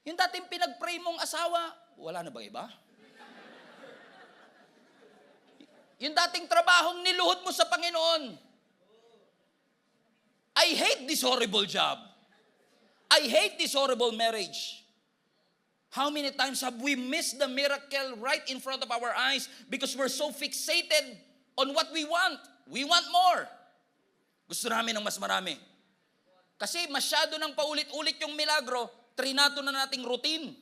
Yung dating pinag-pray mong asawa, wala na ba iba? Yung dating trabahong niluhod mo sa Panginoon, I hate this horrible job. I hate this horrible marriage. How many times have we missed the miracle right in front of our eyes because we're so fixated on what we want? We want more. Gusto namin ng mas marami. Kasi masyado nang paulit-ulit yung milagro, trinato na nating routine.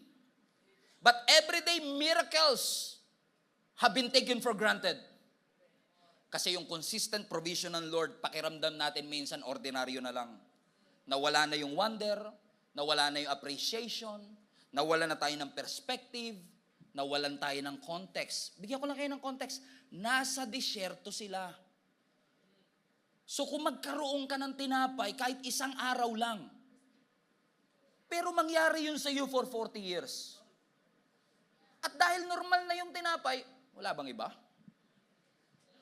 But everyday miracles have been taken for granted. Kasi yung consistent provision ng Lord, pakiramdam natin minsan ordinaryo na lang. Nawala na yung wonder, nawala na yung appreciation, nawala na tayo ng perspective, nawalan tayo ng context. Bigyan ko lang kayo ng context. Nasa disyerto sila. So kung magkaroon ka ng tinapay, kahit isang araw lang, pero mangyari yun sa iyo for 40 years. At dahil normal na yung tinapay, wala bang iba?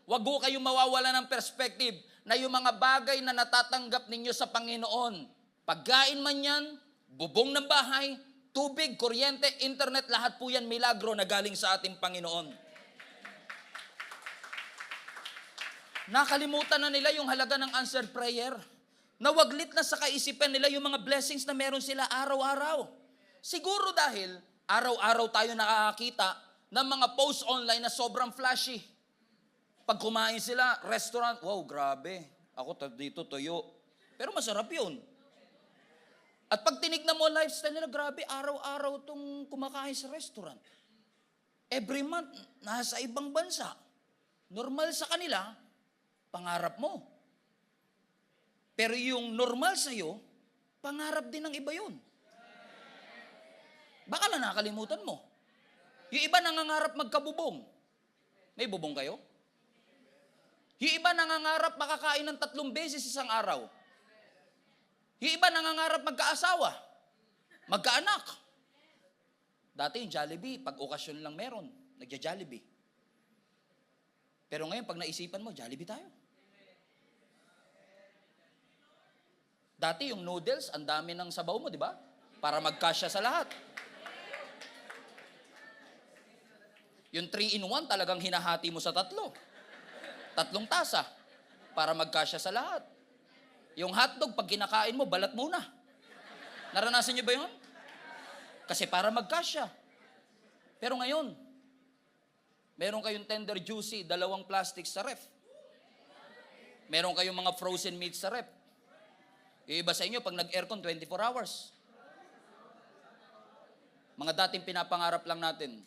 Wag ho kayong mawawala ng perspective na yung mga bagay na natatanggap ninyo sa Panginoon, pagkain man yan, bubong ng bahay, tubig, kuryente, internet, lahat po yan milagro na galing sa ating Panginoon. Nakalimutan na nila yung halaga ng answered prayer. Nawaglit na sa kaisipan nila yung mga blessings na meron sila araw-araw. Siguro dahil araw-araw tayo nakakakita ng mga posts online na sobrang flashy. Pag kumain sila, restaurant, wow, grabe. Ako dito toyo. Pero masarap yun. At pag tinignan mo lifestyle nila, grabe, araw-araw tong kumakain sa restaurant. Every month, nasa ibang bansa. Normal sa kanila, pangarap mo. Pero yung normal sa'yo, pangarap din ng iba yun. Baka lang nakalimutan mo. Yung iba nangangarap magkabubong. May bubong kayo? Yung iba nangangarap makakain ng 3 beses isang araw. Yung iba nangangarap magkaasawa, magkaanak. Dati yung Jollibee, pag okasyon lang meron, nagja-Jollibee. Pero ngayon, pag naisipan mo, Jollibee tayo. Dati yung noodles, ang dami ng sabaw mo, di ba? Para magkasya sa lahat. Yung 3-in-1 talagang hinahati mo sa 3. 3 tasa para magkasya sa lahat. Yung hotdog, pag kinakain mo, balat muna. Naranasan niyo ba yun? Kasi para magkasya. Pero ngayon, meron kayong tender juicy, 2 plastic sa ref. Meron kayong mga frozen meat sa ref. Yung iba sa inyo, pag nag-aircon, 24 hours. Mga dating pinapangarap lang natin,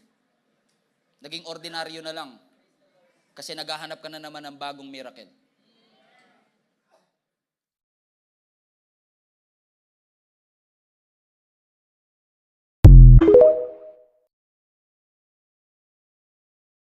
naging ordinaryo na lang. Kasi naghahanap ka na naman ng bagong miracle.